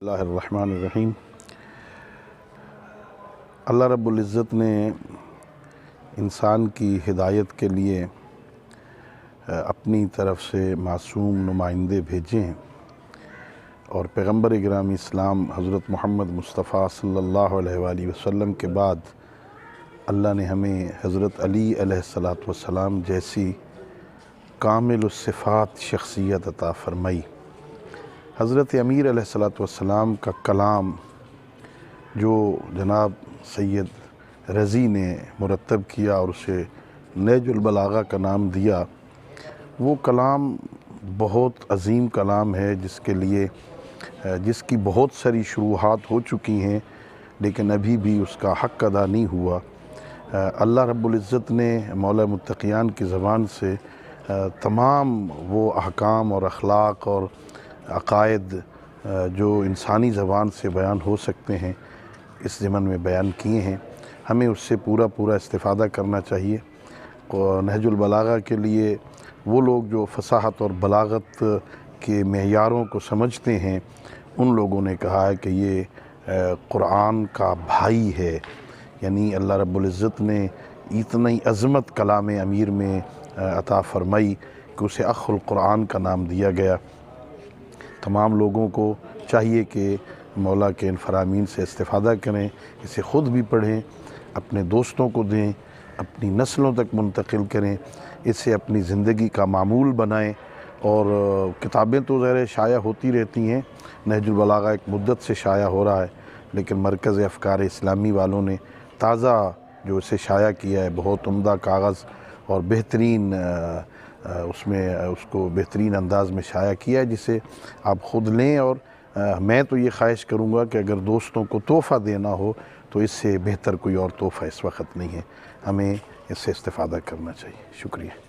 اللہ الرحمن الرحیم۔ اللہ رب العزت نے انسان کی ہدایت کے لیے اپنی طرف سے معصوم نمائندے بھیجے ہیں، اور پیغمبر گرامی اسلام حضرت محمد مصطفیٰ صلی اللہ علیہ وآلہ وسلم کے بعد اللہ نے ہمیں حضرت علی علیہ السلام جیسی کامل الصفات شخصیت عطا فرمائی۔ حضرت امیر علیہ السلام کا کلام جو جناب سید رضی نے مرتب کیا اور اسے نہج البلاغہ کا نام دیا، وہ کلام بہت عظیم کلام ہے جس کی بہت ساری شروحات ہو چکی ہیں، لیکن ابھی بھی اس کا حق ادا نہیں ہوا۔ اللہ رب العزت نے مولا متقیان کی زبان سے تمام وہ احکام اور اخلاق اور عقائد جو انسانی زبان سے بیان ہو سکتے ہیں اس ضمن میں بیان کیے ہیں۔ ہمیں اس سے پورا استفادہ کرنا چاہیے۔ نہج البلاغہ کے لیے وہ لوگ جو فصاحت اور بلاغت کے معیاروں کو سمجھتے ہیں، ان لوگوں نے کہا ہے کہ یہ قرآن کا بھائی ہے، یعنی اللہ رب العزت نے اتنی عظمت کلام امیر میں عطا فرمائی کہ اسے اخ القرآن کا نام دیا گیا۔ تمام لوگوں کو چاہیے کہ مولا کے ان فرامین سے استفادہ کریں، اسے خود بھی پڑھیں، اپنے دوستوں کو دیں، اپنی نسلوں تک منتقل کریں، اسے اپنی زندگی کا معمول بنائیں۔ اور کتابیں تو ظاہر شائع ہوتی رہتی ہیں، نہج البلاغہ ایک مدت سے شائع ہو رہا ہے، لیکن مرکز افکار اسلامی والوں نے تازہ جو اسے شائع کیا ہے، بہت عمدہ کاغذ اور بہترین اس کو بہترین انداز میں شائع کیا ہے، جسے آپ خود لیں۔ اور میں تو یہ خواہش کروں گا کہ اگر دوستوں کو تحفہ دینا ہو تو اس سے بہتر کوئی اور تحفہ اس وقت نہیں ہے، ہمیں اس سے استفادہ کرنا چاہیے۔ شکریہ۔